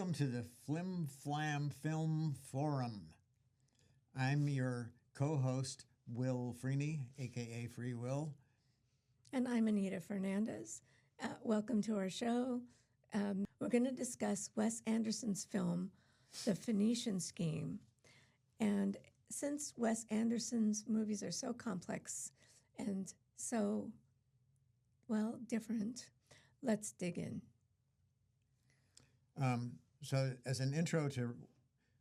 welcome to the Flim, Flam Film Forum. I'm your co-host, Will Freeney, a.k.a. Free Will. And I'm Anita Fernandez. Welcome to our show. We're going to discuss Wes Anderson's film, The Phoenician Scheme. And since Wes Anderson's movies are so complex and so, well, different, let's dig in. So as an intro to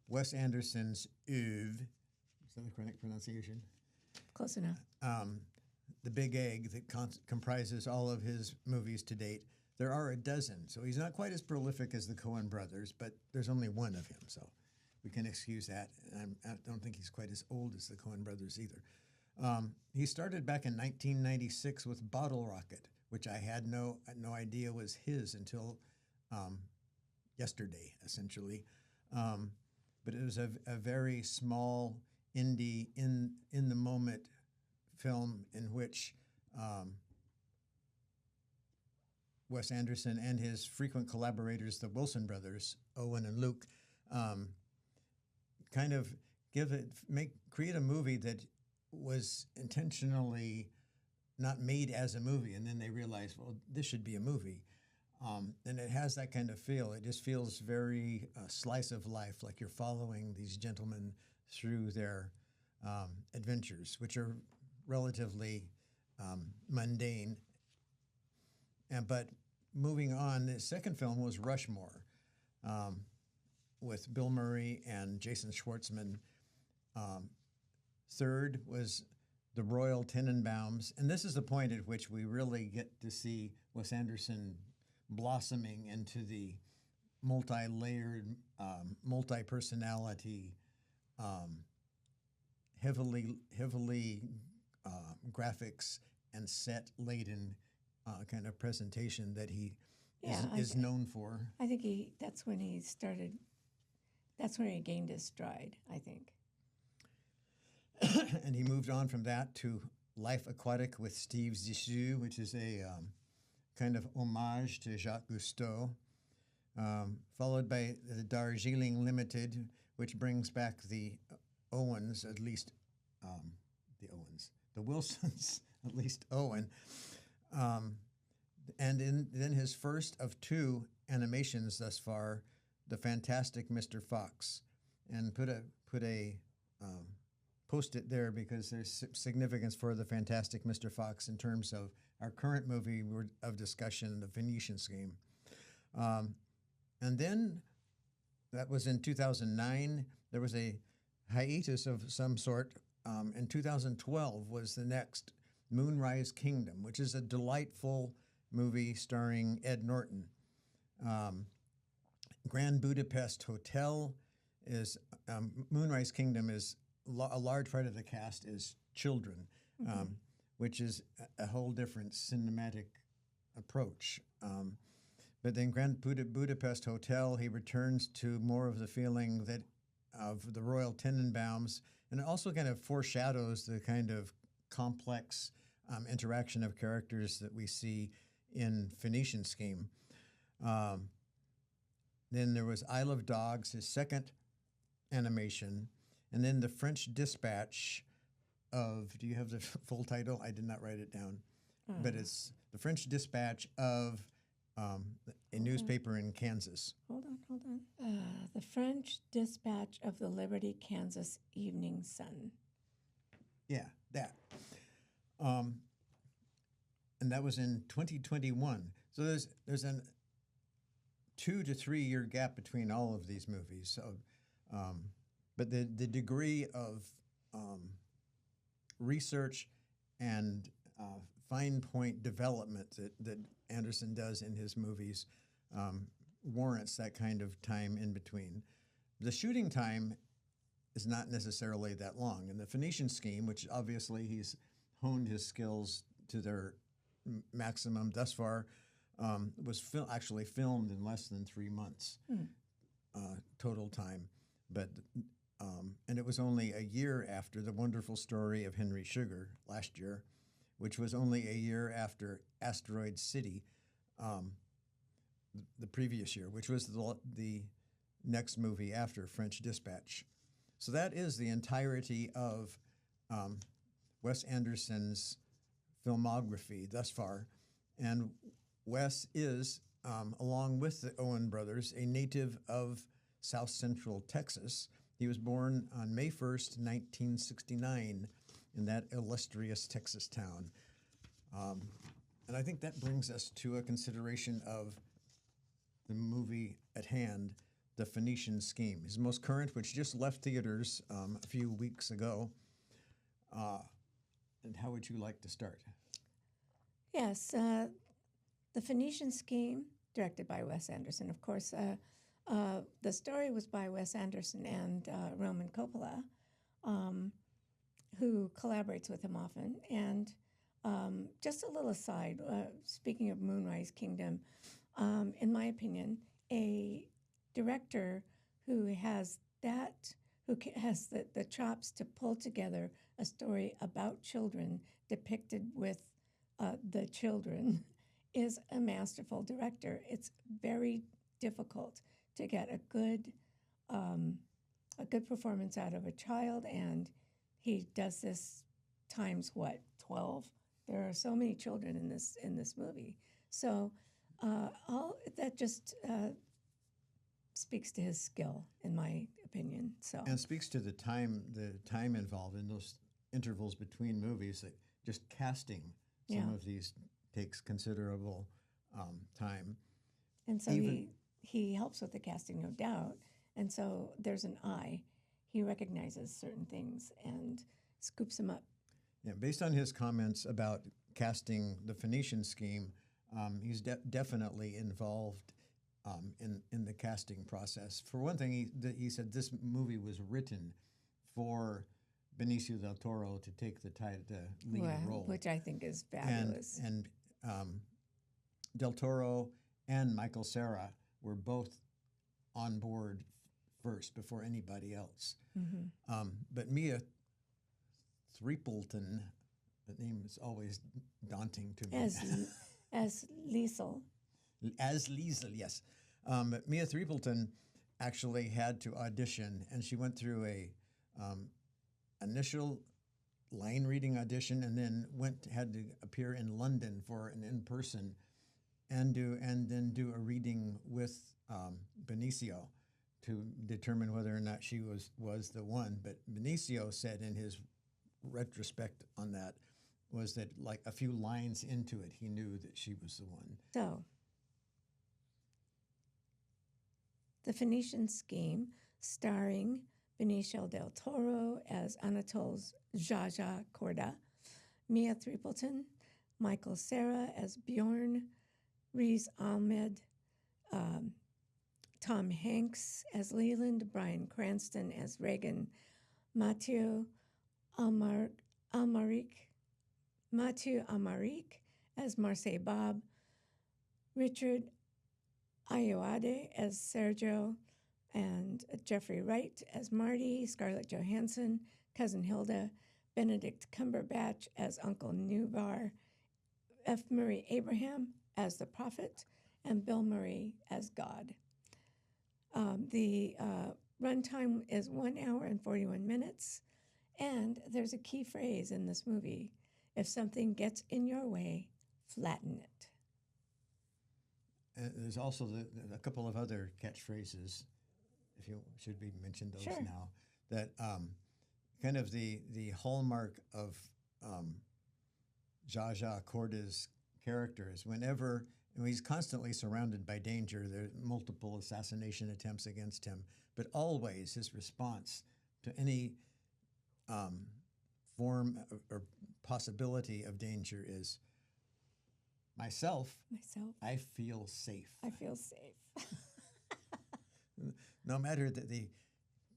Wes Anderson's oeuvre, is that the correct pronunciation? Close enough. The big egg that comprises all of his movies to date, there are a dozen. So he's not quite as prolific as the Coen brothers, but there's only one of him, so we can excuse that. And I don't think he's quite as old as the Coen brothers either. He started back in 1996 with Bottle Rocket, which I had no idea was his until yesterday, essentially. But it was a very small indie in the moment film in which Wes Anderson and his frequent collaborators, the Wilson brothers, Owen and Luke, kind of create a movie that was intentionally not made as a movie, and then they realized, well, this should be a movie. And it has that kind of feel. It just feels very slice of life, like you're following these gentlemen through their adventures, which are relatively mundane. But moving on, the second film was Rushmore, with Bill Murray and Jason Schwartzman. Third was The Royal Tenenbaums, and this is the point at which we really get to see Wes Anderson blossoming into the multi-layered, multi-personality, heavily graphics and set-laden kind of presentation that he is known for. I think that's when he gained his stride, I think. And he moved on from that to Life Aquatic with Steve Zissou, which is a kind of homage to Jacques Cousteau, followed by the Darjeeling Limited, which brings back the Owens, at least the Wilsons, at least Owen. And then his first of two animations thus far, The Fantastic Mr. Fox, and put a post-it there because there's significance for The Fantastic Mr. Fox in terms of our current movie of discussion, The Phoenician Scheme. And then, that was in 2009, there was a hiatus of some sort. In 2012 was the next, Moonrise Kingdom, which is a delightful movie starring Ed Norton. Grand Budapest Hotel is, Moonrise Kingdom is, a large part of the cast is children, which is a whole different cinematic approach. But then Grand Budapest Hotel, he returns to more of the feeling that of the Royal Tenenbaums, and it also kind of foreshadows the kind of complex interaction of characters that we see in Phoenician Scheme. Then there was Isle of Dogs, his second animation, and then The French Dispatch of, do you have the full title? I did not write it down. But it's The French Dispatch of a newspaper in Kansas. Hold on. The French Dispatch of the Liberty, Kansas Evening Sun. Yeah, that. And that was in 2021. So there's a 2 to 3 year gap between all of these movies. So, but the degree of research and fine point development that Anderson does in his movies warrants that kind of time in between. The shooting time is not necessarily that long. In The Phoenician Scheme, which obviously he's honed his skills to their maximum thus far, was actually filmed in less than 3 months total time. But and it was only a year after The Wonderful Story of Henry Sugar last year, which was only a year after Asteroid City the previous year, which was the next movie after French Dispatch. So that is the entirety of Wes Anderson's filmography thus far. And Wes is, along with the Owen brothers, a native of South Central Texas. He was born on May 1st, 1969, in that illustrious Texas town. And I think that brings us to a consideration of the movie at hand, The Phoenician Scheme. His most current, which just left theaters a few weeks ago. And how would you like to start? Yes, The Phoenician Scheme, directed by Wes Anderson. Of course, the story was by Wes Anderson and Roman Coppola, who collaborates with him often. And just a little aside, speaking of Moonrise Kingdom, in my opinion, a director who has the chops to pull together a story about children depicted with the children is a masterful director. It's very difficult to get a good performance out of a child, and he does this times 12. There are so many children in this movie, so all that just speaks to his skill, in my opinion. So and speaks to the time involved in those intervals between movies. That just casting some of these takes considerable time. And so he helps with the casting, no doubt. And so there's an eye. He recognizes certain things and scoops them up. Yeah, based on his comments about casting The Phoenician Scheme, he's definitely involved in the casting process. For one thing, he said this movie was written for Benicio del Toro to take the lead role, which I think is fabulous. And del Toro and Michael Cera were both on board first before anybody else. Mm-hmm. But Mia Threepleton, the name is always daunting to me. As Liesel. As Liesel, yes. But Mia Threepleton actually had to audition, and she went through a initial line reading audition, and then had to appear in London for an in-person, and then do a reading with Benicio to determine whether or not she was the one. But Benicio said in his retrospect on that was that like a few lines into it, he knew that she was the one. So, The Phoenician Scheme, starring Benicio del Toro as Anatole's Zsa Zsa Corda, Mia Threepleton, Michael Cera as Bjorn, Riz Ahmed, Tom Hanks as Leland, Bryan Cranston as Reagan, Mathieu Almaric as Marseille Bob, Richard Ayoade as Sergio, and Jeffrey Wright as Marty, Scarlett Johansson, Cousin Hilda, Benedict Cumberbatch as Uncle Newbar, F. Murray Abraham as the Prophet, and Bill Murray as God. The runtime is 1 hour and 41 minutes, and there's a key phrase in this movie: if something gets in your way, flatten it. And there's also a couple of other catchphrases, if you should be mentioned those Sure. now, that kind of the hallmark of Zsa Zsa Corda's character is whenever he's constantly surrounded by danger, there are multiple assassination attempts against him, but always his response to any form or possibility of danger is, Myself, I feel safe. I feel safe. No matter that the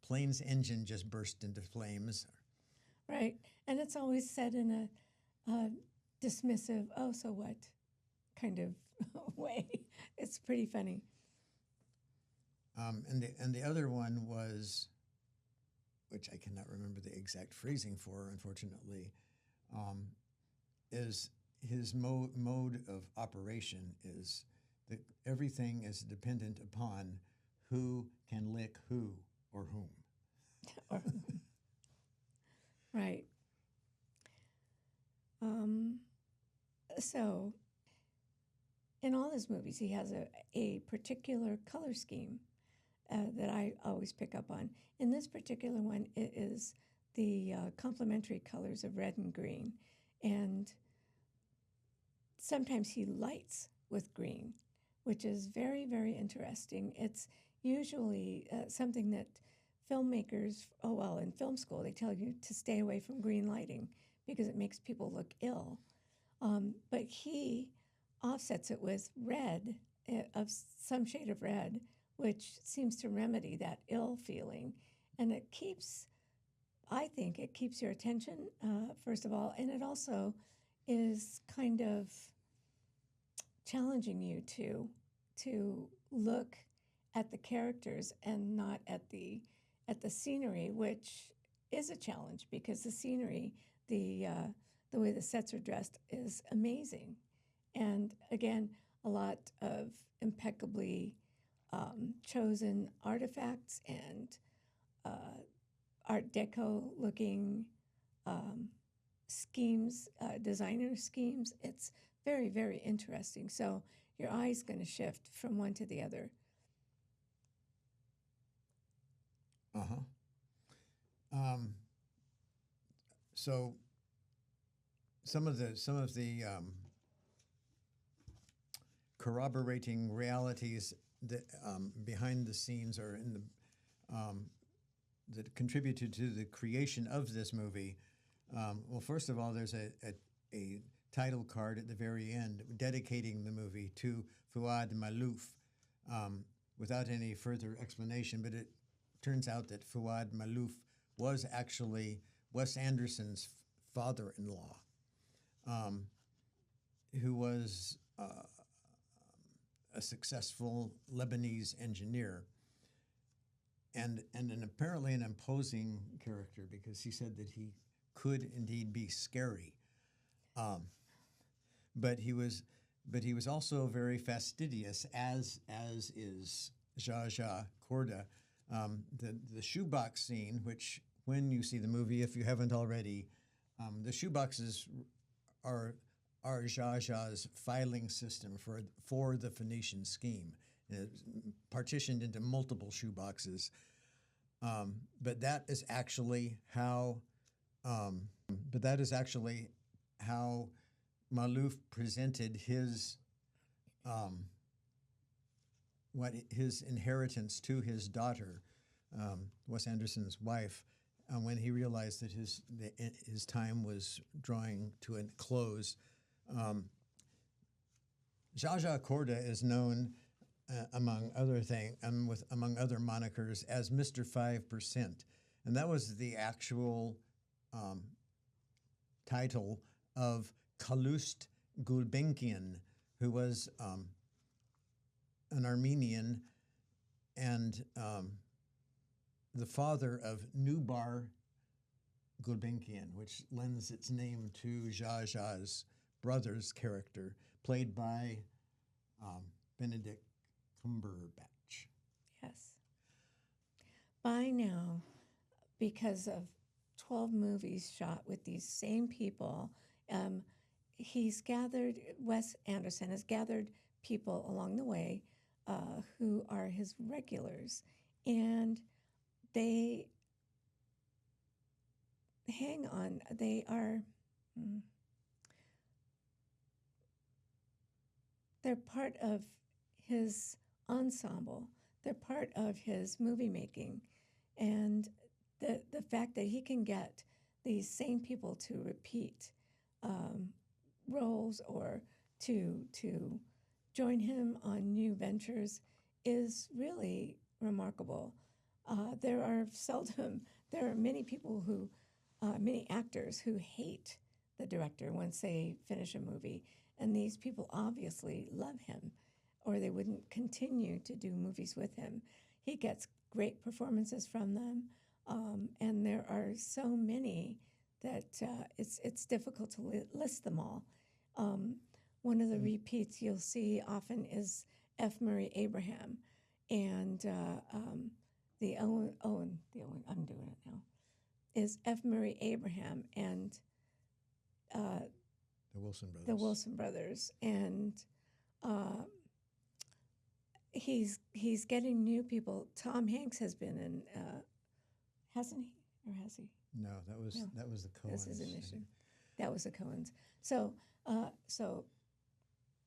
plane's engine just burst into flames. Right. And it's always said in a dismissive, oh, so what kind of way. It's pretty funny. And the other one was, which I cannot remember the exact phrasing for, unfortunately, is his mode of operation is that everything is dependent upon who can lick who or whom. Or, right. Um, so, in all his movies, he has a particular color scheme that I always pick up on. In this particular one, it is the complementary colors of red and green. And sometimes he lights with green, which is very, very interesting. It's usually something that filmmakers, in film school, they tell you to stay away from green lighting because it makes people look ill. But he offsets it with red, of some shade of red, which seems to remedy that ill feeling. And it keeps, I think, it keeps your attention, first of all, and it also is kind of challenging you to look at the characters and not at the scenery, which is a challenge because the scenery, the way the sets are dressed is amazing, and again, a lot of impeccably chosen artifacts and Art Deco looking schemes, designer schemes. It's very, very interesting. So your eye's going to shift from one to the other. So some of the corroborating realities that behind the scenes or in the that contributed to the creation of this movie. Well, first of all, there's a title card at the very end dedicating the movie to Fouad Malouf, without any further explanation. But it turns out that Fouad Malouf was actually Wes Anderson's father-in-law, who was a successful Lebanese engineer. And apparently an imposing character because he said that he could indeed be scary, but he was also very fastidious, as is Zsa Zsa Korda. The shoebox scene, which when you see the movie, if you haven't already, the shoeboxes are Zsa Zsa's filing system for the Phoenician Scheme. It's partitioned into multiple shoeboxes, but that is actually how. Malouf presented his his inheritance to his daughter, Wes Anderson's wife, when he realized that his time was drawing to a close. Zsa Zsa Korda is known, among other monikers, as Mr. 5%, and that was the actual title of Calouste Gulbenkian, who was an Armenian and the father of Nubar Gulbenkian, which lends its name to Zsa Zsa's brother's character, played by Benedict Cumberbatch. Yes. By now, because of 12 movies shot with these same people, Wes Anderson has gathered people along the way who are his regulars, and they they're part of his ensemble. They're part of his movie making, and the fact that he can get these same people to repeat roles or to join him on new ventures is really remarkable. There are many people many actors who hate the director once they finish a movie, and these people obviously love him, or they wouldn't continue to do movies with him. He gets great performances from them, and there are so many that it's difficult to list them all. One of the repeats you'll see often is F. Murray Abraham, and I'm doing it now, is F. Murray Abraham and The Wilson brothers. the Wilson brothers, and he's getting new people. Tom Hanks has been in, hasn't he, or has he? No, that was No. that was the Coens. This is an issue. That was the Coens. So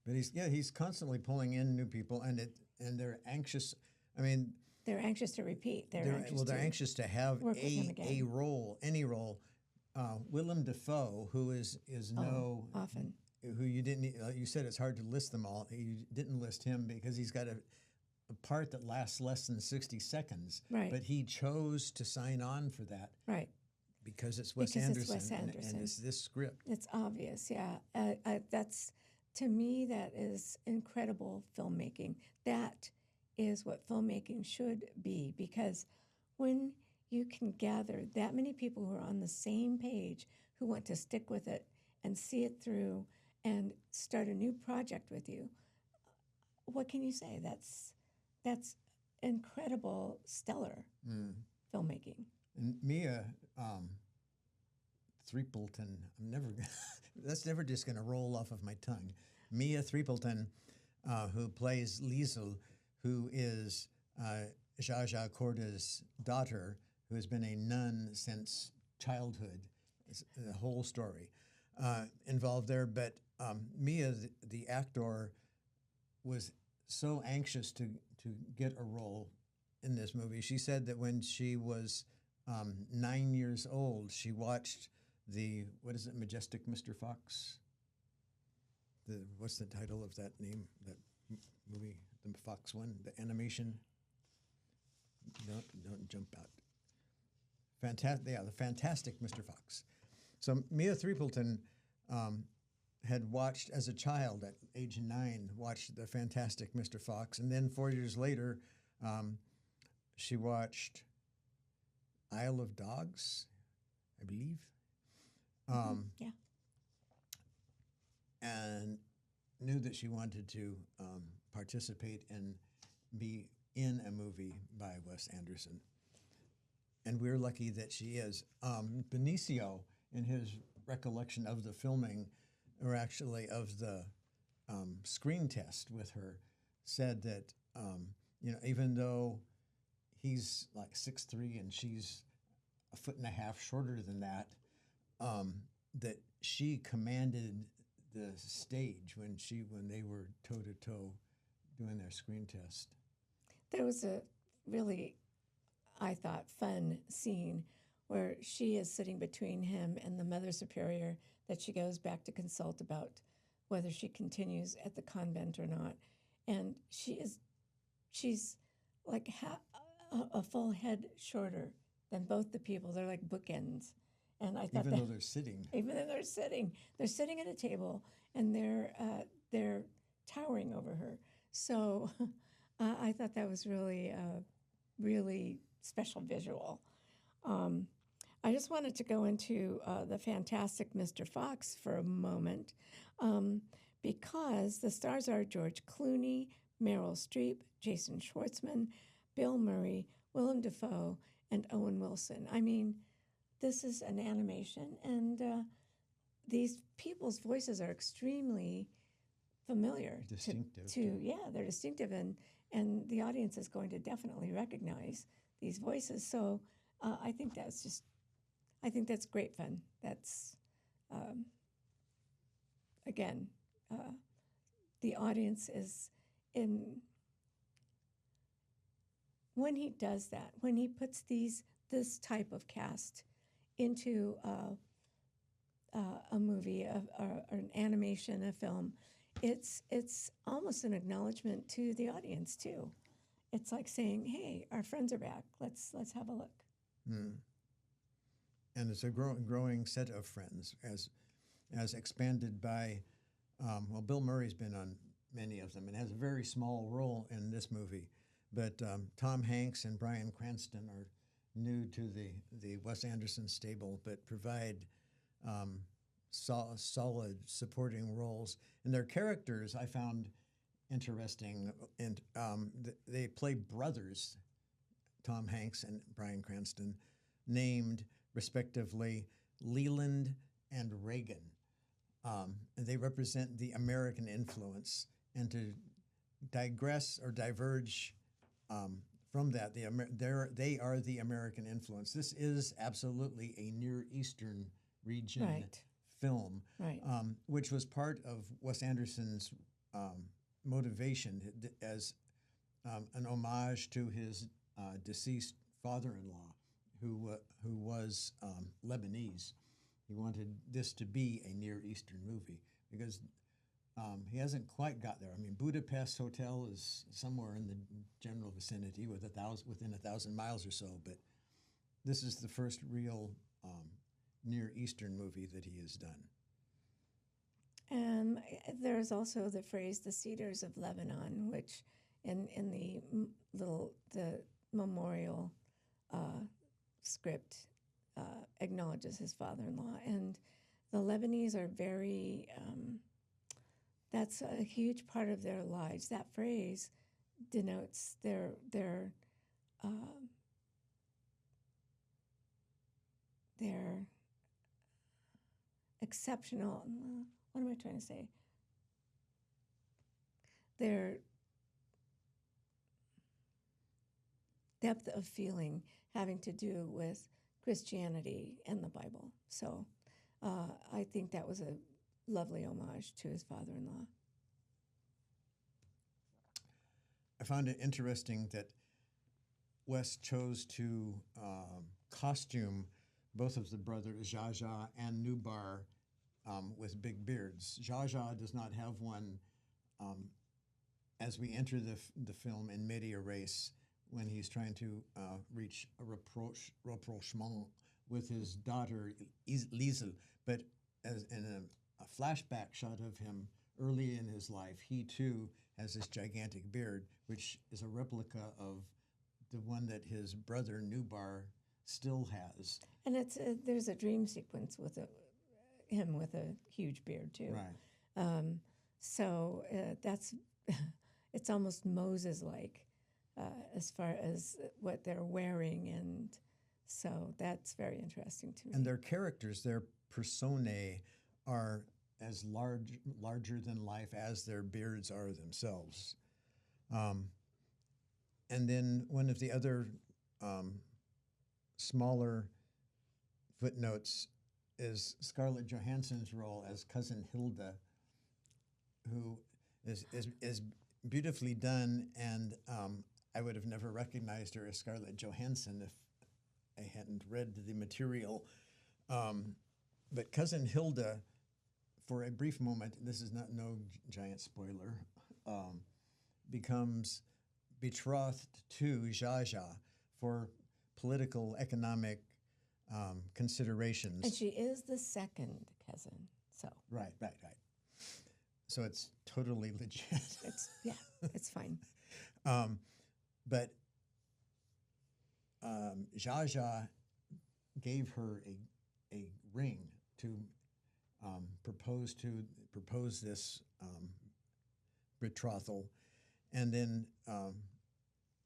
But he's constantly pulling in new people, and they're anxious. I mean, they're anxious to repeat. They're anxious to have work with him a again. role, any role. Willem Dafoe, who is often. who you didn't, you said it's hard to list them all. You didn't list him because he's got a part that lasts less than 60 seconds. Right. But he chose to sign on for that. Right. Because it's Wes Because Anderson, it's Wes Anderson. and it's this script. It's obvious, yeah. That's, to me, that is incredible filmmaking. That is what filmmaking should be, because when you can gather that many people who are on the same page, who want to stick with it and see it through and start a new project with you, what can you say? That's incredible, stellar filmmaking. And Mia Threepleton, that's never just going to roll off of my tongue. Mia Threepleton, who plays Liesel, who is Zsa Zsa Corda's daughter, who has been a nun since childhood. It's the whole story involved there. But Mia, the actor, was so anxious to get a role in this movie. She said that when she was 9 years old, she watched Majestic Mr. Fox? What's the title of that name, that movie, the Fox one, the animation? Don't jump out. The Fantastic Mr. Fox. So Mia Threepleton had watched as a child at age 9, watched the Fantastic Mr. Fox, and then 4 years later, she watched Isle of Dogs, I believe. Yeah. And knew that she wanted to participate and be in a movie by Wes Anderson. And we're lucky that she is. Benicio, in his recollection of the filming, or actually of the screen test with her, said that, even though he's like 6'3" and she's a foot and a half shorter than that, that she commanded the stage when they were toe to toe doing their screen test. There was a really, I thought, fun scene where she is sitting between him and the Mother Superior that she goes back to consult about whether she continues at the convent or not. And she's like a full head shorter than both the people. They're like bookends. And I thought even though they're sitting. Even though they're sitting at a table, and they're towering over her. So I thought that was really, really special visual. I just wanted to go into the Fantastic Mr. Fox for a moment, because the stars are George Clooney, Meryl Streep, Jason Schwartzman, Bill Murray, Willem Dafoe, and Owen Wilson. I mean, this is an animation, and these people's voices are extremely familiar. Distinctive. They're distinctive, and the audience is going to definitely recognize these voices. So I think that's great fun. That's, again, the audience is in. When he does that, when he puts this type of cast into a movie, or an animation, a film, it's almost an acknowledgement to the audience too. It's like saying, "Hey, our friends are back. Let's have a look." And it's a growing set of friends, as expanded by, Bill Murray's been on many of them and has a very small role in this movie, but Tom Hanks and Bryan Cranston are new to the Wes Anderson stable, but provide solid supporting roles. And their characters, I found interesting. And they play brothers, Tom Hanks and Bryan Cranston, named respectively Leland and Reagan. And they represent the American influence. And to digress or diverge from that, they are the American influence. This is absolutely a Near Eastern region Right. film, Right. which was part of Wes Anderson's motivation as an homage to his deceased father-in-law, who was Lebanese. He wanted this to be a Near Eastern movie because he hasn't quite got there. I mean, Budapest Hotel is somewhere in the general vicinity within 1,000 miles or so, but this is the first real Near Eastern movie that he has done. There's also the phrase "the cedars of Lebanon," which in the memorial script acknowledges his father-in-law, and the Lebanese are very. That's a huge part of their lives. That phrase denotes their exceptional. What am I trying to say? Their depth of feeling having to do with Christianity and the Bible. So I think that was a lovely homage to his father-in-law. I found it interesting that Wes chose to costume both of the brothers, Zsa Zsa and Nubar, with big beards. Zsa Zsa does not have one as we enter the film in media res when he's trying to reach a rapprochement with his daughter, Liesel. But as in a flashback shot of him early in his life, he too has this gigantic beard, which is a replica of the one that his brother Nubar still has. And there's a dream sequence with him with a huge beard too. Right. So that's it's almost Moses-like as far as what they're wearing, and so that's very interesting to me. And their characters, their personae, are as larger than life as their beards are themselves. And then one of the other smaller footnotes is Scarlett Johansson's role as Cousin Hilda, who is beautifully done, and I would have never recognized her as Scarlett Johansson if I hadn't read the material. But Cousin Hilda, for a brief moment, this is no giant spoiler, becomes betrothed to Zsa Zsa for political, economic considerations. And she is the second cousin, so. Right. So it's totally legit. It's fine. But Zsa Zsa gave her a ring to propose this betrothal, and then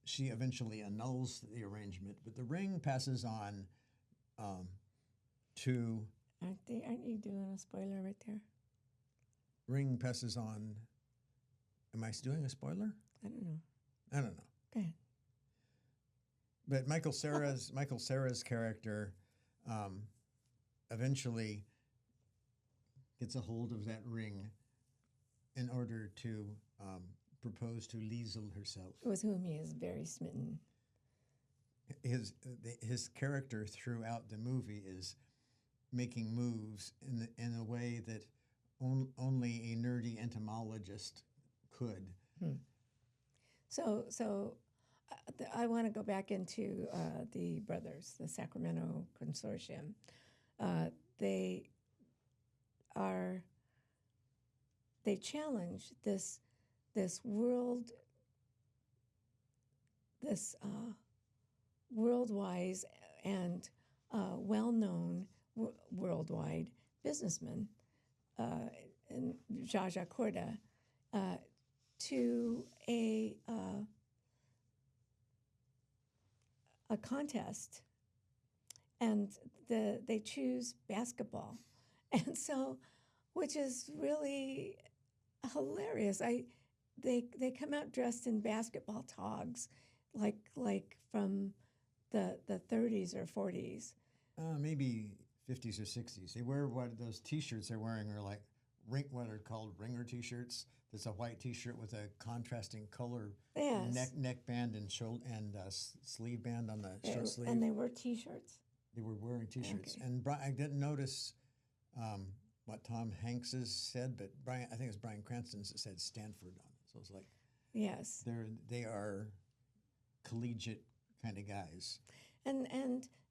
she eventually annuls the arrangement. But the ring passes on to. Aren't you doing a spoiler right there? Ring passes on. Am I doing a spoiler? I don't know. I don't know. Go ahead. But Michael Cera's character eventually gets a hold of that ring in order to propose to Liesel herself. With whom he is very smitten. His character throughout the movie is making moves in a way that only a nerdy entomologist could. So I want to go back into the brothers, the Sacramento Consortium. They challenge this worldwide and well-known worldwide businessman, and Zsa Zsa Corda, to a contest, and they choose basketball, and so, which is really hilarious. They come out dressed in basketball togs, like from the 30s or 40s. Maybe 50s or 60s. They wear what those T-shirts they're wearing are like what are called ringer T-shirts. It's a white T-shirt with a contrasting color Yes. neckband and shoulder and sleeve band on the short sleeve. And they wear T-shirts. They were wearing T-shirts, Okay. and I didn't notice what Tom Hanks said, but I think it was Bryan Cranston's that said Stanford on it. So it's like, Yes. they are collegiate kind of guys. And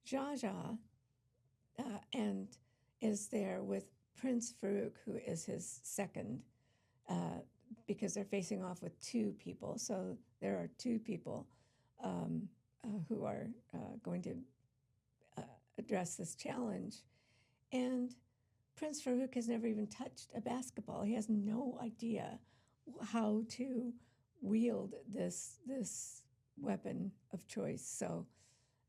Zsa Zsa and is there with Prince Farouk, who is his second, because they're facing off with two people. So there are two people who are going to address this challenge. And Prince Farouk has never even touched a basketball. He has no idea how to wield this weapon of choice. So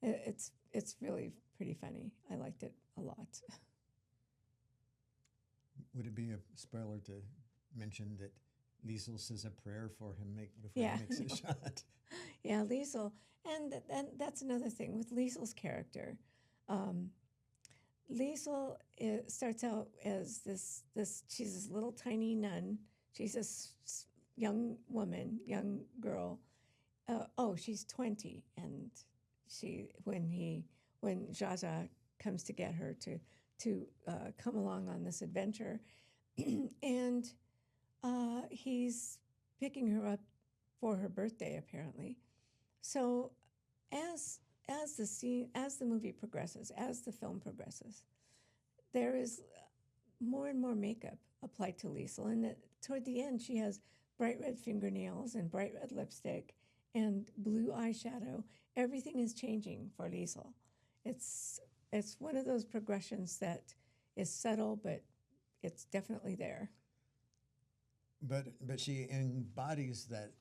it's really pretty funny. I liked it a lot. Would it be a spoiler to mention that Liesel says a prayer for him before Yeah, he makes a shot? Yeah, Liesel, and that's another thing with Liesel's character. Liesel starts out as this. She's this little tiny nun. She's a young woman, young girl. She's 20, and when Zsa Zsa comes to get her to come along on this adventure, and he's picking her up for her birthday apparently. So as the movie progresses, as the film progresses, there is more and more makeup applied to Liesel, and toward the end she has bright red fingernails and bright red lipstick and blue eyeshadow. Everything is changing for Liesel. It's one of those progressions that is subtle, but it's definitely there. But she embodies the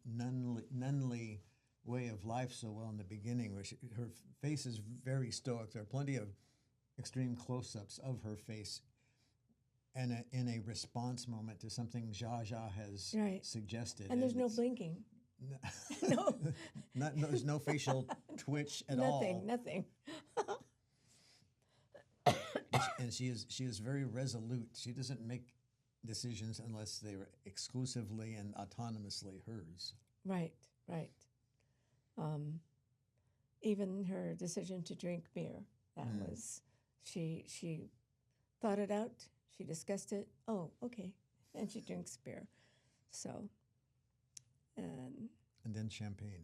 nunly way of life so well in the beginning, where her face is very stoic. There are plenty of extreme close-ups of her face, and in a response moment to something Zsa Zsa has suggested. And there's no blinking. No, there's no facial twitch at all. Nothing. And she is very resolute. She doesn't make decisions unless they're exclusively and autonomously hers. Right. Even her decision to drink beer, that was, she thought it out, she discussed it, oh, okay, and she drinks beer. So, and then champagne.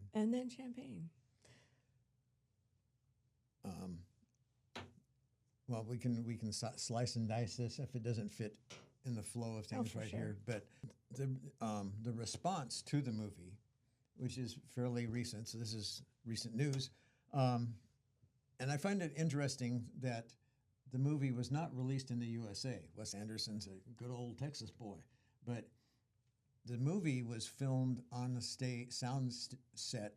Well, we can slice and dice this if it doesn't fit in the flow of things here. But the response to the movie, which is fairly recent, so this is recent news, and I find it interesting that the movie was not released in the USA. Wes Anderson's a good old Texas boy, but the movie was filmed on a sound set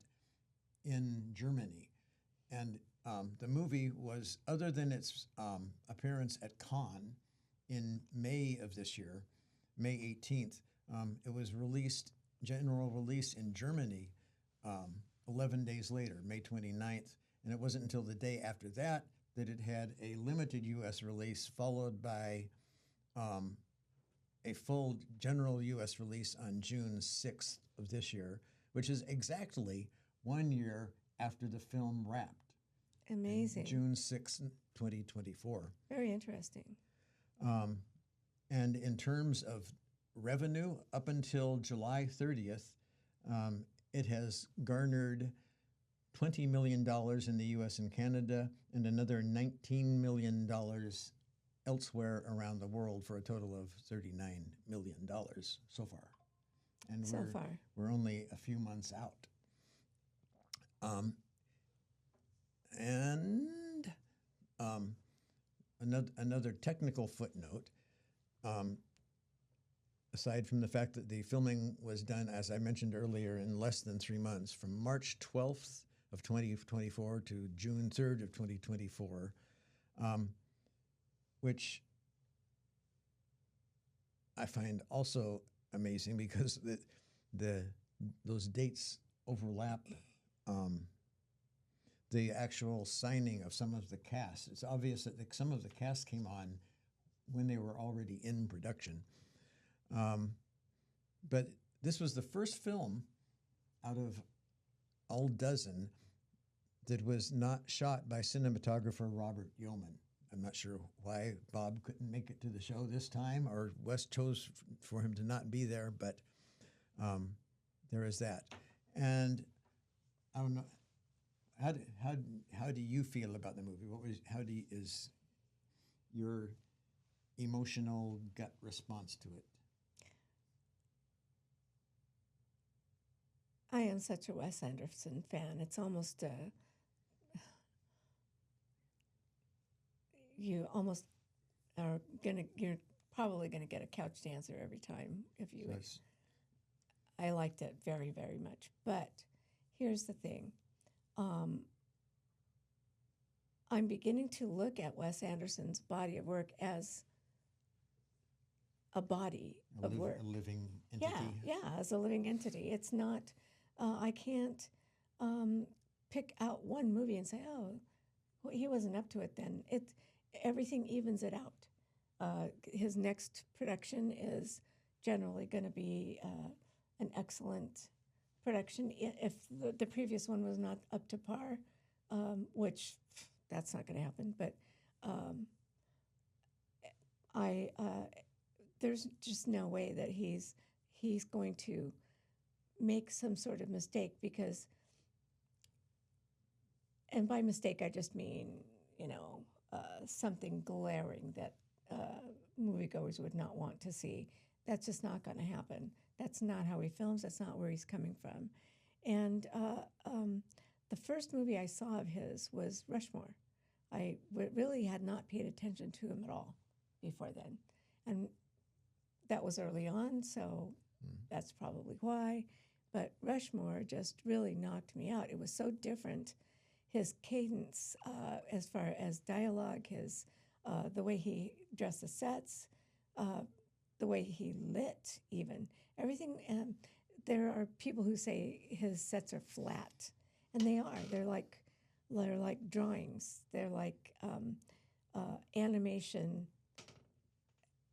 in Germany, and the movie was, other than its appearance at Cannes in May of this year, May 18th, it was general release in Germany 11 days later, May 29th, and it wasn't until the day after that it had a limited U.S. release, followed by a full general U.S. release on June 6th of this year, which is exactly 1 year after the film wrapped. Amazing. June 6th, 2024. Very interesting. And in terms of revenue, up until July 30th, it has garnered $20 million in the U.S. and Canada and another $19 million elsewhere around the world, for a total of $39 million so far. And we're only a few months out. And another technical footnote, aside from the fact that the filming was done, as I mentioned earlier, in less than 3 months, from March 12th of 2024 to June 3rd of 2024, which I find also amazing because those dates overlap the actual signing of some of the cast. It's obvious that some of the cast came on when they were already in production. But this was the first film out of all dozen that was not shot by cinematographer Robert Yeoman. I'm not sure why Bob couldn't make it to the show this time, or Wes chose for him to not be there, but there is that. And I don't know, how do you feel about the movie? Is your emotional gut response to it? I am such a Wes Anderson fan. It's almost you're probably gonna get a couch dancer every time if you. Yes. I liked it very, very much. But here's the thing. I'm beginning to look at Wes Anderson's body of work as a body of work. A living entity. Yeah, as a living entity. It's not, I can't pick out one movie and say, oh, well, he wasn't up to it then. Everything evens it out. His next production is generally going to be an excellent production. If the previous one was not up to par, which that's not going to happen, but there's just no way that he's going to make some sort of mistake because, and by mistake I just mean, something glaring that moviegoers would not want to see. That's just not going to happen. That's not how he films. That's not where he's coming from. And the first movie I saw of his was Rushmore. I really had not paid attention to him at all before then. And that was early on, so that's probably why. But Rushmore just really knocked me out. It was so different. His cadence, as far as dialogue, the way he dressed the sets, the way he lit, even everything. There are people who say his sets are flat, and they are. They're like drawings. They're like animation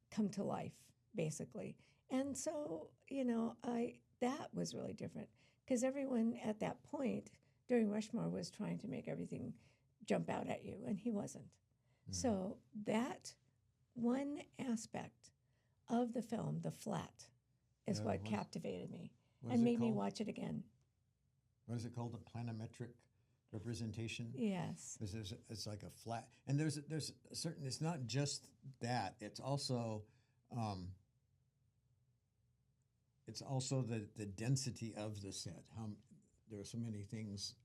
come to life, basically. And so, that was really different because everyone at that point during Rushmore was trying to make everything jump out at you, and he wasn't. So that one aspect of the film, the flat, is what captivated me and made me watch it again. What is it called? A planimetric representation? Yes. It's like a flat, and there's a certain. It's not just that. It's also the density of the set. How there are so many things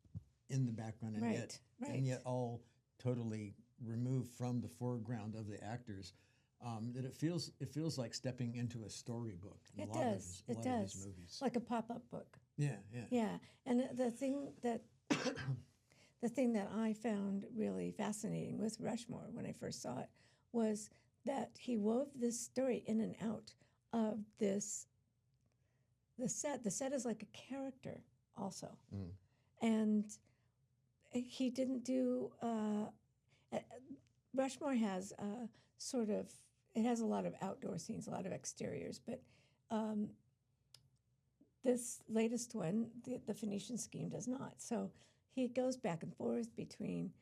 in the background, and yet all totally removed from the foreground of the actors. That it feels like stepping into a storybook. It does. It does. Like a pop-up book. Yeah. Yeah, and the thing that I found really fascinating with Rushmore when I first saw it was that he wove this story in and out of the set. The set is like a character also, and he didn't do. Rushmore has it has a lot of outdoor scenes, a lot of exteriors, but this latest one, the Phoenician Scheme, does not. So he goes back and forth between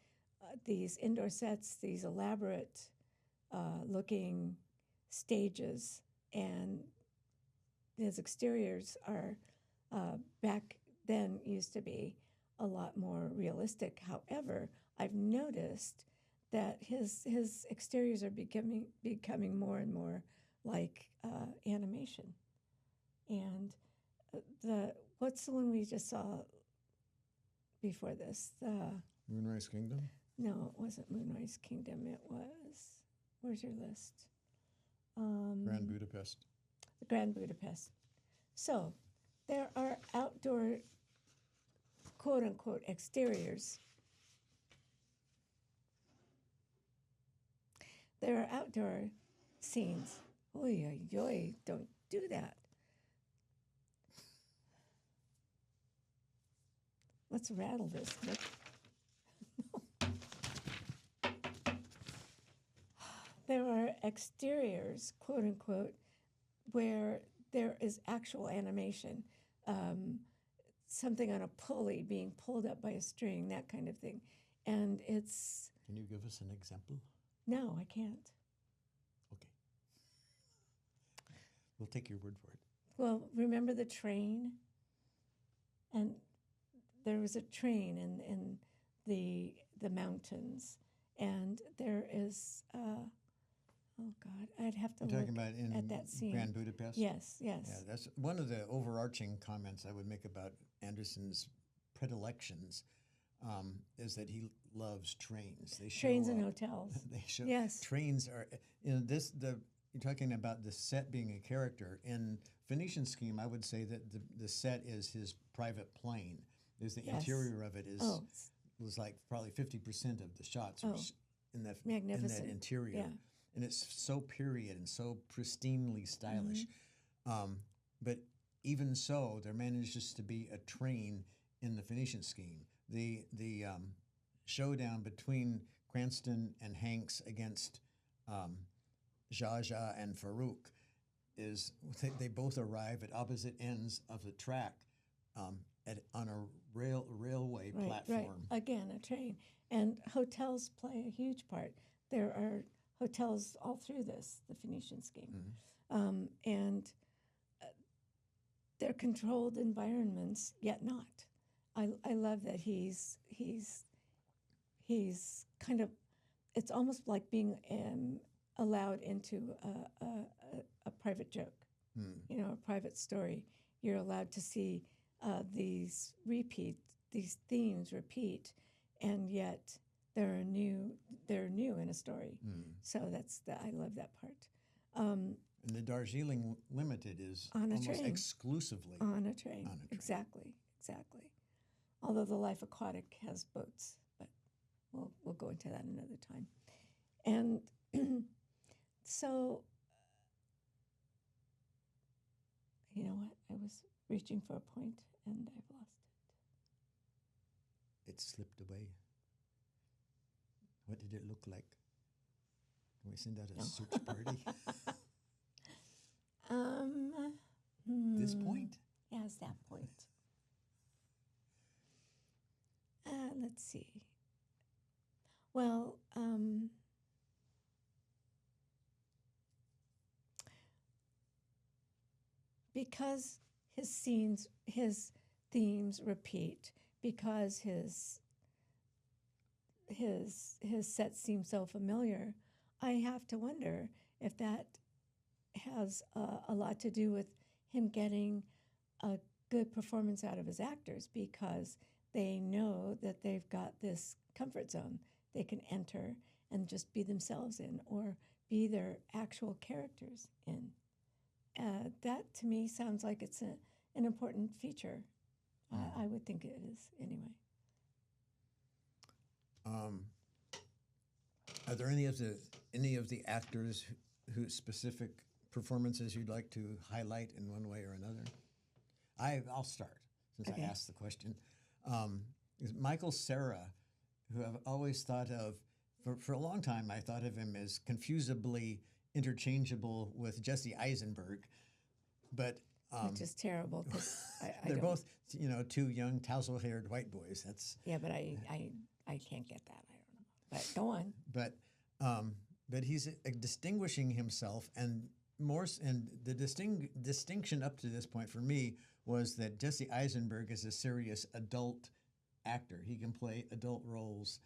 these indoor sets, these elaborate looking stages, and his exteriors are back then used to be a lot more realistic. However, I've noticed that his exteriors are becoming more and more like animation. And what's the one we just saw before this? The Moonrise Kingdom? No, it wasn't Moonrise Kingdom. It was, where's your list? Grand Budapest. the Grand Budapest. So there are outdoor, quote unquote, exteriors. There are outdoor scenes. Oy, oy, oy, don't do that. Let's rattle this. There are exteriors, quote unquote, where there is actual animation, something on a pulley being pulled up by a string, that kind of thing. And it's... Can you give us an example? No, I can't. Okay. We'll take your word for it. Well, remember the train? And there was a train in the mountains, and there is... oh God, I'd have to You're look talking about in at that scene. Grand Budapest? Yes, yes. Yeah, that's one of the overarching comments I would make about Anderson's predilections, is that he loves trains. They show Trains and up. hotels. They show Yes. trains are you're talking about the set being a character. In Phoenician Scheme, I would say that the set is his private plane. There's the Yes. interior of it is Oh, was like probably 50% of the shots Oh, were in that magnificent. interior. Yeah. And it's so period and so pristinely stylish. But even so, there manages to be a train in the Phoenician Scheme. The showdown between Cranston and Hanks against Zsa Zsa and Farouk is they both arrive at opposite ends of the track on a railway platform. Right. Again, a train. And hotels play a huge part. There are hotels all through this, the Phoenician Scheme. And they're controlled environments, yet not. I love that he's kind of, it's almost like being allowed into a private joke, a private story. You're allowed to see these themes repeat, and yet they're new in a story. So I love that part. And the Darjeeling Limited is On a almost train. exclusively On a train. Exactly. Although the Life Aquatic has boats, but we'll go into that another time. And so, you know what? I was reaching for a point and I've lost it. It slipped away. What did it look like? Can we send out a search party? This point? Yes, that point. Let's see. Well, because his themes repeat, because his sets seem so familiar, I have to wonder if that has a lot to do with him getting a good performance out of his actors, because they know that they've got this comfort zone they can enter and just be themselves in, or be their actual characters in. That to me sounds like it's an important feature. I would think it is anyway. Are there any of the actors whose specific performances you'd like to highlight in one way or another? I'll start since I asked the question. Is Michael Cera, who I've always thought of for a long time. I thought of him as confusedly interchangeable with Jesse Eisenberg, but which is terrible because they're both two young tousle-haired white boys. That's but I can't get that. I don't know. But go on. But he's distinguishing himself, and the distinction up to this point for me was that Jesse Eisenberg is a serious adult actor. He can play adult roles,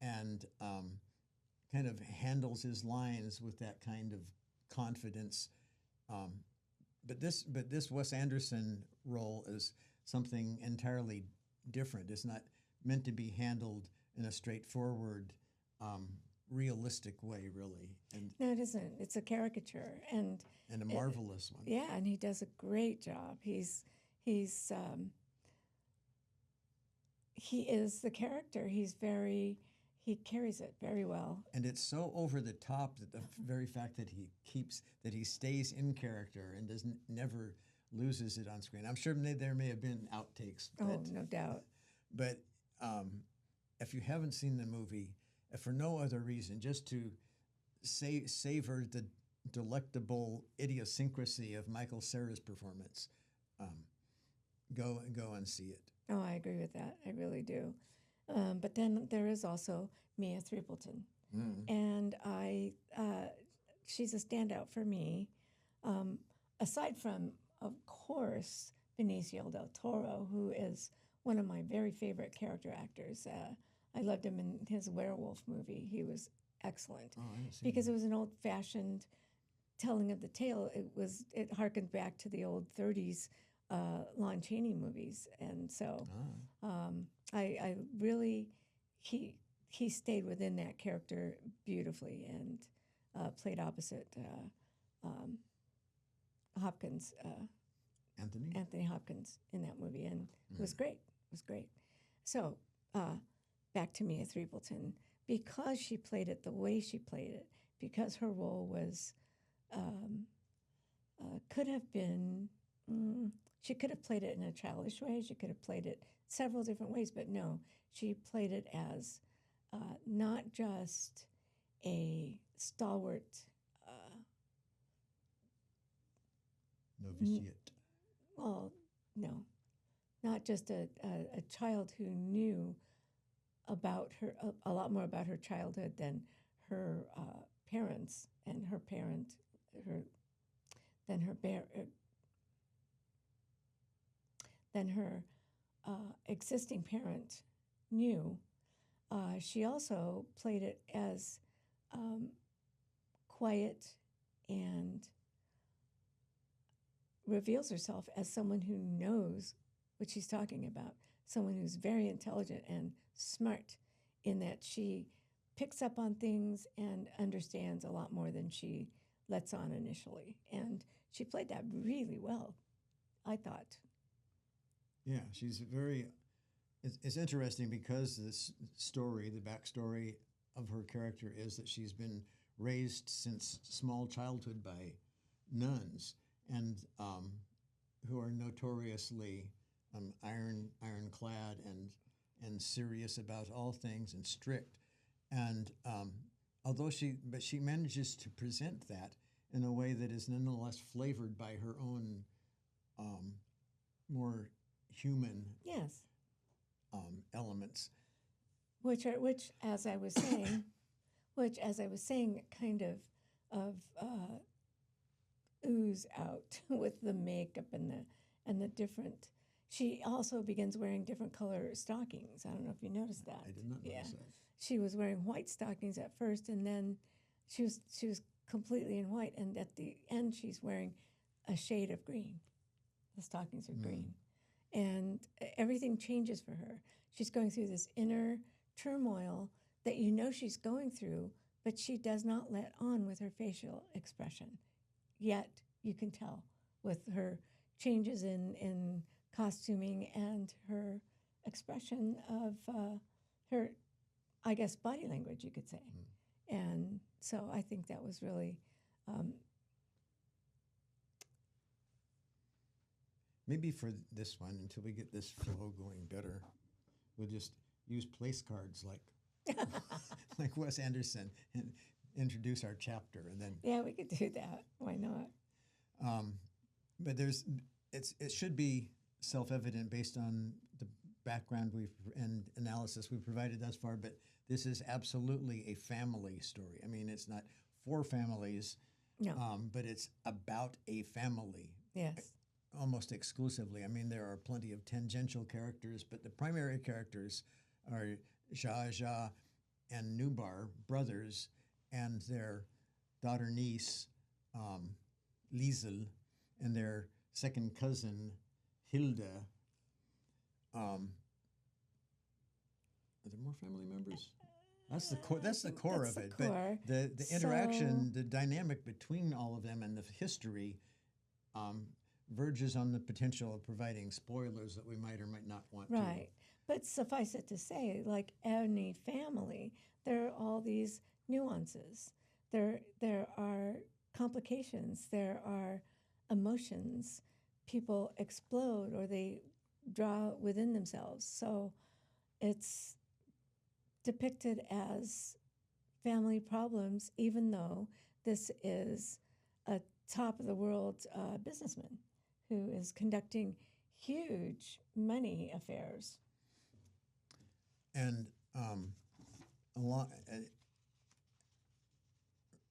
and kind of handles his lines with that kind of confidence. But this Wes Anderson role is something entirely different. It's not meant to be handled in a straightforward realistic way, really, No, it isn't. It's a caricature, and a marvelous one. yeah, and he does a great job. He's he is the character. He carries it very well. And it's so over the top that the very fact that he stays in character and doesn't never loses it on screen. I'm sure there may have been outtakes. Oh, no doubt. But if you haven't seen the movie, if for no other reason, just to savor the delectable idiosyncrasy of Michael Cera's performance, go and see it. Oh, I agree with that. I really do. But then there is also Mia Threepleton, and she's a standout for me. Aside from, of course, Benicio del Toro, who is one of my very favorite character actors. I loved him in his werewolf movie. He was excellent because it was an old-fashioned telling of the tale. It harkened back to the old 30s Lon Chaney movies, and so I really he stayed within that character beautifully and played opposite Hopkins, Anthony Hopkins in that movie, and it was great. It was great. So back to Mia Threepleton, because she played it the way she played it, because her role was could have been. She could have played it in a childish way. She could have played it several different ways, but no, she played it as not just a stalwart novitiate. Well, no, not just a child who knew about her a lot more about her childhood than her parents and her parent than her existing parent knew. She also played it as quiet and reveals herself as someone who knows what she's talking about, someone who's very intelligent and smart in that she picks up on things and understands a lot more than she lets on initially. And she played that really well, I thought. Yeah, she's it's interesting because this story, the backstory of her character is that she's been raised since small childhood by nuns, and who are notoriously ironclad and serious about all things and strict. And she manages to present that in a way that is nonetheless flavored by her own more human elements, which as I was saying, kind of ooze out with the makeup and the different. She also begins wearing different color stockings. I don't know if you noticed that. I did not notice that. She was wearing white stockings at first, and then she was completely in white, and at the end she's wearing a shade of green. The stockings are green. And everything changes for her. She's going through this inner turmoil that you know she's going through, but she does not let on with her facial expression. Yet you can tell with her changes in costuming and her expression of her, I guess, body language, you could say. And so I think that was really... maybe for this one, until we get this flow going better, we'll just use place cards like Wes Anderson and introduce our chapter, and then yeah, we could do that. Why not? But it should be self-evident based on the background and analysis we've provided thus far. But this is absolutely a family story. I mean, it's not for families, but it's about a family. Yes. Almost exclusively. I mean, there are plenty of tangential characters, but the primary characters are Zsa and Nubar, brothers, and their daughter-niece, Liesel, and their second cousin, Hilda. Are there more family members? That's the core. That's the core that's of the it. core. But the interaction, the dynamic between all of them, and the history, verges on the potential of providing spoilers that we might or might not want to. Right. But suffice it to say, like any family, there are all these nuances. There are complications. There are emotions. People explode or they draw within themselves. So it's depicted as family problems, even though this is a top of the world businessman who is conducting huge money affairs. And a lot,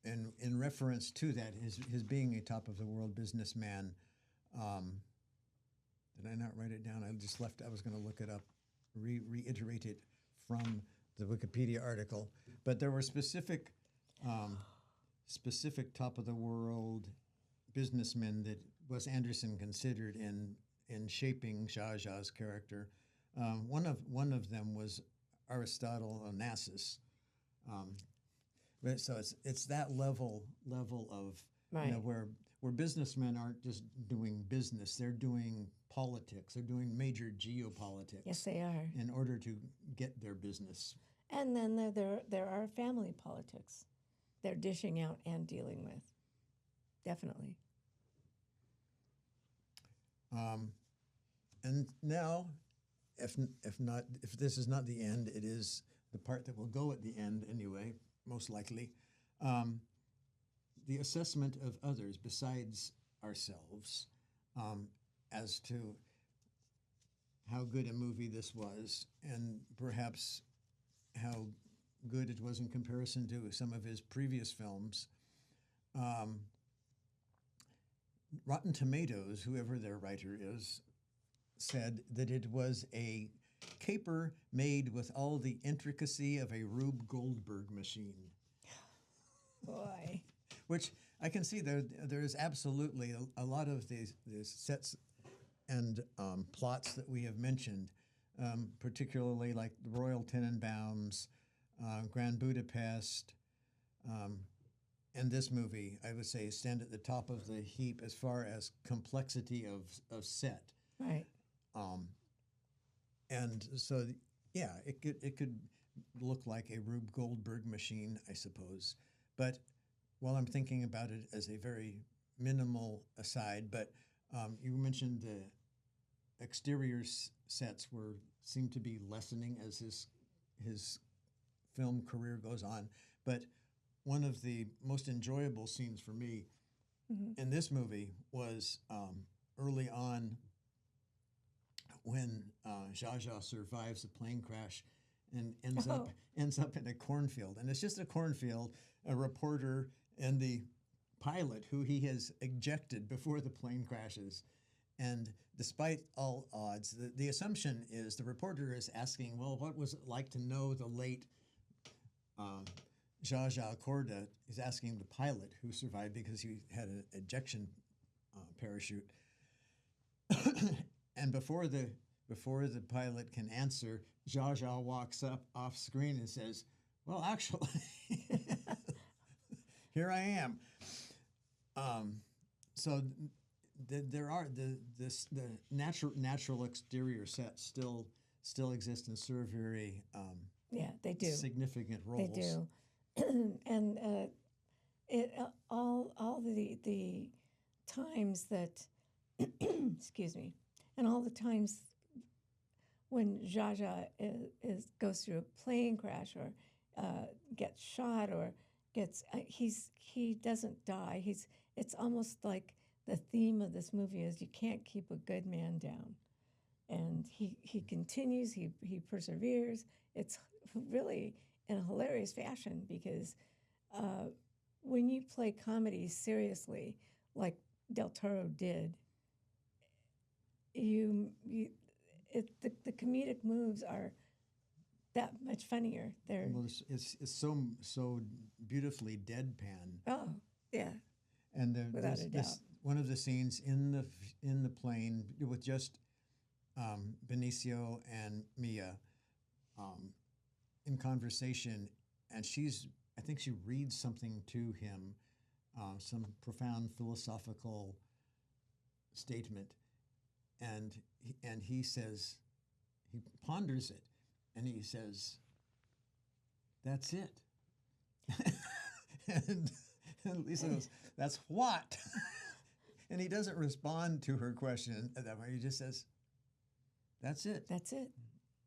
in reference to that, his being a top of the world businessman. Did I not write it down? I just left. I was going to look it up, reiterate it from the Wikipedia article. But there were specific top of the world businessmen that Wes Anderson considered in shaping Zsa Zsa's character. One of them was Aristotle Onassis. So it's that level of Right. Where businessmen aren't just doing business; they're doing politics. They're doing major geopolitics. Yes, they are. In order to get their business. And then there are family politics they're dishing out and dealing with. Definitely. And now, if this is not the end, it is the part that will go at the end anyway, most likely. The assessment of others besides ourselves as to how good a movie this was, and perhaps how good it was in comparison to some of his previous films. Rotten Tomatoes, whoever their writer is, said that it was a caper made with all the intricacy of a Rube Goldberg machine. Boy. Which I can see there is absolutely a lot of these sets and plots that we have mentioned, particularly like the Royal Tenenbaums, Grand Budapest, and this movie, I would say, stand at the top of the heap as far as complexity of set. Right. And so, yeah, it could look like a Rube Goldberg machine, I suppose. But while I'm thinking about it as a very minimal aside, but you mentioned the exterior sets seem to be lessening as his film career goes on. But one of the most enjoyable scenes for me in this movie was early on when Zsa Zsa survives a plane crash and ends up in a cornfield. And it's just a cornfield, a reporter and the pilot who he has ejected before the plane crashes. And despite all odds, the assumption is the reporter is asking, well, what was it like to know the late Zsa Zsa Korda? Is asking the pilot who survived because he had an ejection parachute. And before the pilot can answer, Zsa Zsa walks up off screen and says, well, actually, here I am. So there are the natural exterior sets still exist and serve very they do significant roles. They do, and all the times that excuse me, and all the times when Zsa Zsa goes through a plane crash or gets shot or gets he doesn't die. It's almost like the theme of this movie is you can't keep a good man down, and he continues. He perseveres. It's really in a hilarious fashion because when you play comedy seriously, like Del Toro did, the comedic moves are that much funnier. It's so beautifully deadpan. Oh yeah, and without a doubt. One of the scenes in the plane with just Benicio and Mia in conversation, and I think she reads something to him, some profound philosophical statement, and he says, he ponders it, and he says, "That's it." and, and Lisa goes, "That's what?" And he doesn't respond to her question at that point. He just says, "That's it. That's it.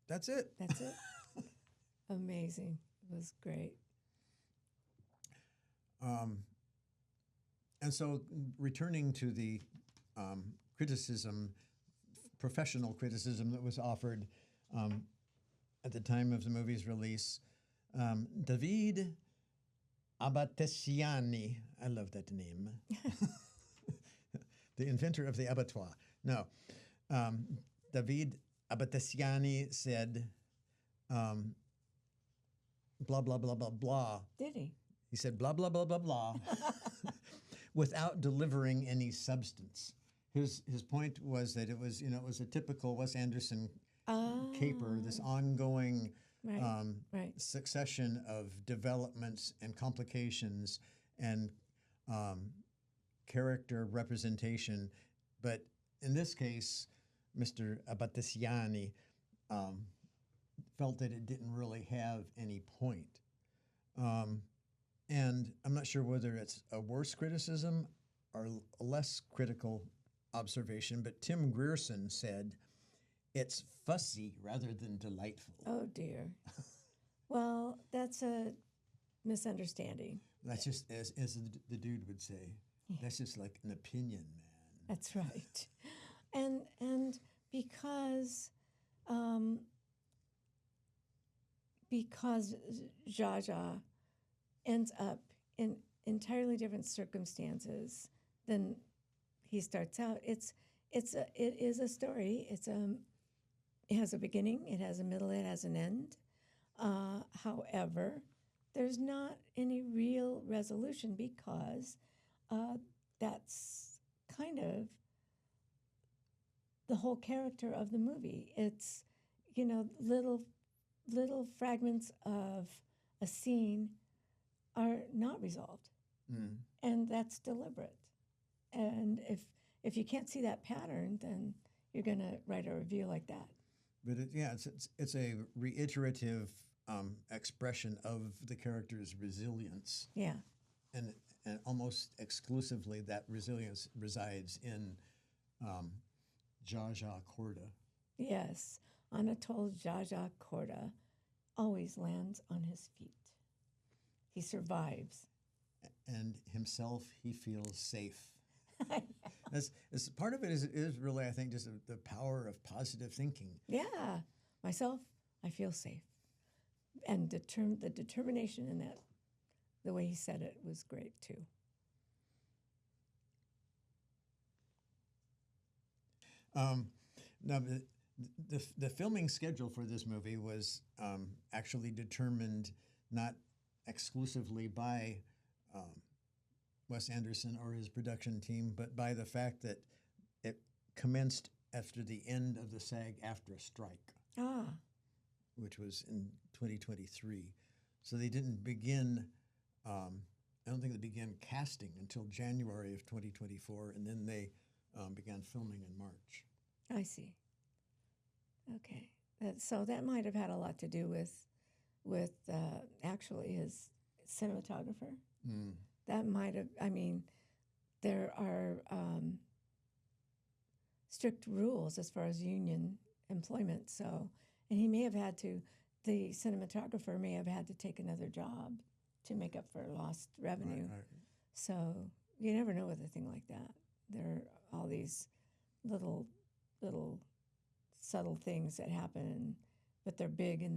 That's it." That's it. Amazing. It was great. And so, returning to the criticism, professional criticism that was offered at the time of the movie's release, David Abatessiani, I love that name, the inventor of the abattoir. No, David Abatessiani said, blah, blah, blah, blah, blah. Did he? He said, blah, blah, blah, blah, blah, without delivering any substance. His point was that it was a typical Wes Anderson caper, this ongoing succession of developments and complications and character representation. But in this case, Mr. Abatessiani felt that it didn't really have any point. And I'm not sure whether it's a worse criticism or a less critical observation, but Tim Grierson said, "It's fussy rather than delightful." Oh, dear. Well, that's a misunderstanding. That's just, as the dude would say, that's just like an opinion, man. That's right. And because Zsa Zsa ends up in entirely different circumstances than he starts out. It is a story. It has a beginning, it has a middle, it has an end. However, there's not any real resolution because that's kind of the whole character of the movie. It's, little fragments of a scene are not resolved, and that's deliberate. And if you can't see that pattern, then you're going to write a review like that. But it's a reiterative expression of the character's resilience. Yeah. And almost exclusively that resilience resides in Zsa Zsa Korda. Yes. Anatole Zsa Zsa Korda always lands on his feet. He survives. And himself, he feels safe. As part of it is really, I think, just the power of positive thinking. Yeah. Myself, I feel safe. And the determination in that, the way he said it, was great, too. Now, the filming schedule for this movie was actually determined not exclusively by Wes Anderson or his production team, but by the fact that it commenced after the end of the SAG-AFTRA strike, which was in 2023. So they didn't begin, I don't think they began casting until January of 2024, and then they began filming in March. I see. Okay. So that might have had a lot to do with actually his cinematographer. That might have, there are strict rules as far as union employment. So, and he may have had to, the cinematographer may have had to take another job to make up for lost revenue. Right. So you never know with a thing like that. There are all these little subtle things that happen, but they're big in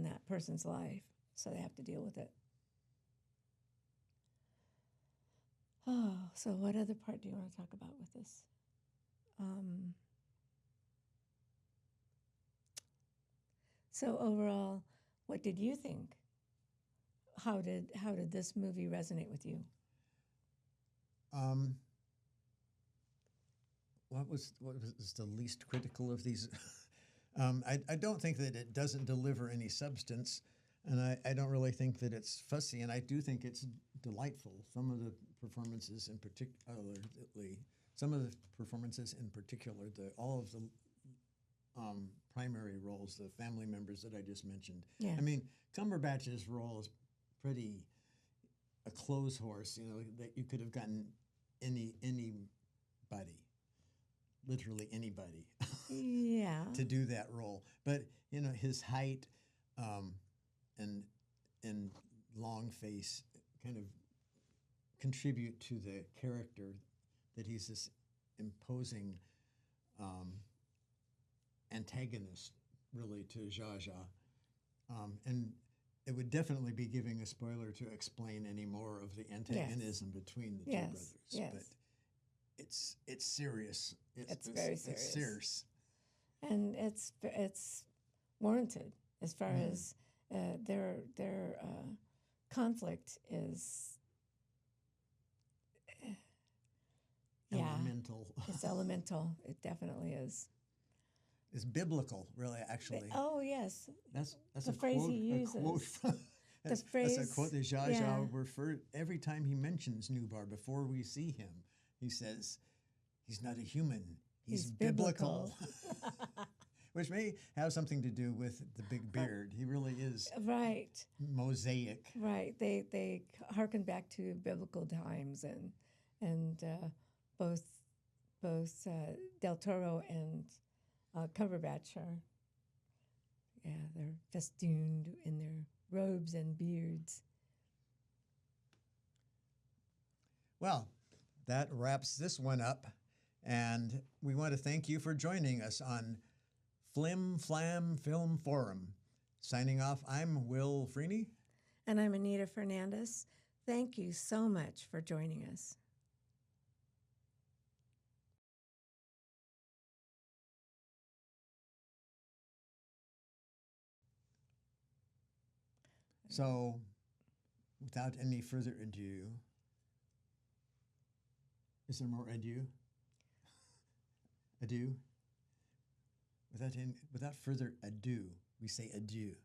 that person's life, so they have to deal with it. Oh, so what other part do you want to talk about with this? So overall, what did you think? How did this movie resonate with you? What was the least critical of these? I don't think that it doesn't deliver any substance. And I don't really think that it's fussy, and I do think it's delightful. Some of the performances in particular, all of the primary roles, the family members that I just mentioned. Yeah. I mean, Cumberbatch's role is pretty a clothes horse, that you could have gotten anybody, literally anybody, Yeah. to do that role. But his height and long face kind of contribute to the character, that he's this imposing antagonist, really, to Zsa Zsa. And it would definitely be giving a spoiler to explain any more of the antagonism between the two brothers. Yes. But it's serious. It's very serious. It's serious. And it's warranted as far as their conflict is. Elemental. It's elemental. It definitely is. It's biblical, really, actually. Oh, yes. That's the a phrase quote, he uses. A quote from, that's a quote that Zsa Zsa referred every time he mentions Nubar before we see him. He says, he's not a human, he's biblical. Which may have something to do with the big beard. He really is right. Mosaic. Right. They harken back to biblical times, and both Del Toro and Cumberbatch they're festooned in their robes and beards. Well, that wraps this one up, and we want to thank you for joining us on Flim Flam Film Forum. Signing off, I'm Will Freeney. And I'm Anita Fernandez. Thank you so much for joining us. So, without any further ado, is there more adieu? Adieu? Without further ado, we say adieu.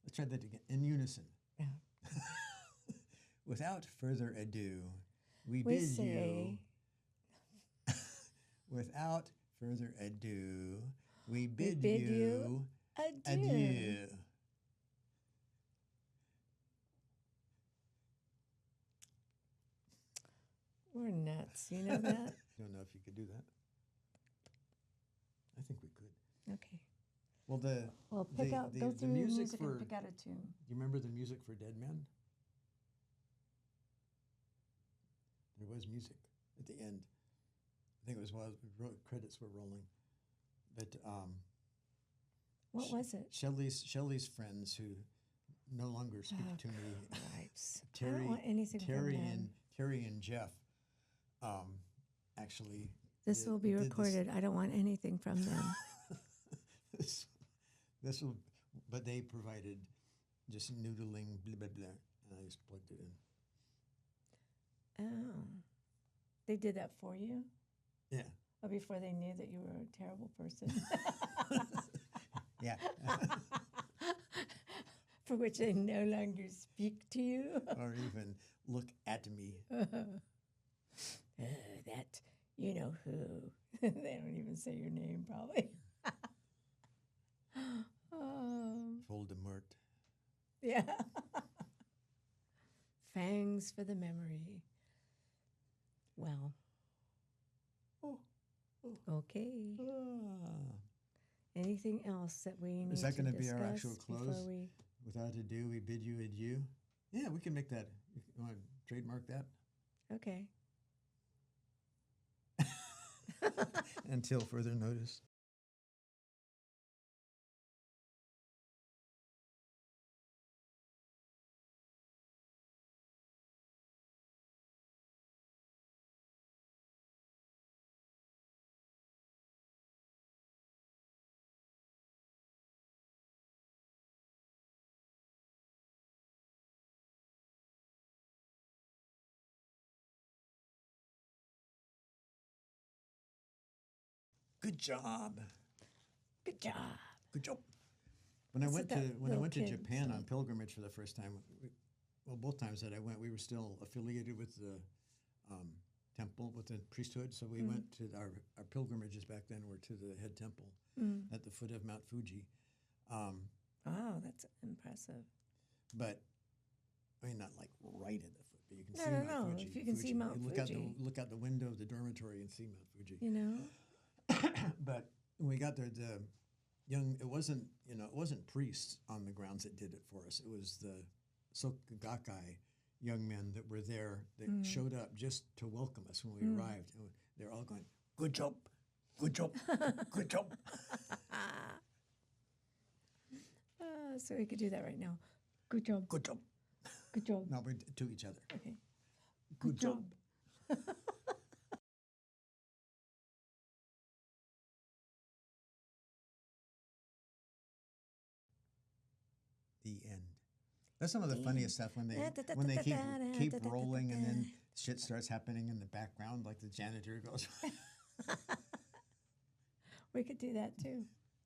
Let's try that again, in unison. Yeah. Without further ado, we bid say, you. Without further ado, we bid you adieu. We're nuts. You know that? I don't know if you could do that. I think we could. Okay. Well, go through the music for, and pick out a tune. You remember the music for Dead Men? There was music at the end. I think it was while credits were rolling. But what was it? Shelley's friends who no longer speak to me. Right. Terry, I don't want anything from them. Terry and Jeff. Actually, this will be recorded. I don't want anything from them. this will, but they provided just noodling, blah blah blah, and I just plugged it in. Oh, they did that for you? Yeah. Oh, before they knew that you were a terrible person. Yeah. For which they no longer speak to you. Or even look at me. That, you know who. They don't even say your name, probably. Voldemort. Yeah. Fangs for the memory. Well. Okay. Anything else that we need to discuss? Is that going to be our actual close? We... Without ado, we bid you adieu. Yeah, we can make that. You want to trademark that? Okay. Until further notice. Good job. Good job. Good job. When I So went to that when I little went to kid Japan on stuff. pilgrimage for the first time, both times that I went, we were still affiliated with the temple, with the priesthood. So we went to our pilgrimages back then were to the head temple at the foot of Mount Fuji. Wow, that's impressive. But I mean, not like right at the foot, but you can No, see no, Mount no, Fuji. if you can see Mount look Fuji. look out the window of the dormitory and see Mount Fuji. You know? But when we got there, it wasn't priests on the grounds that did it for us. It was the Sokugakai young men that were there that showed up just to welcome us when we arrived. And they're all going, "Good job, good job, good job." So we could do that right now. Good job. Good job. Good job. No, but to each other. Okay. Good job. The end. That's some of the funniest stuff when they keep rolling and then shit starts happening in the background, like the janitor goes. We could do that too.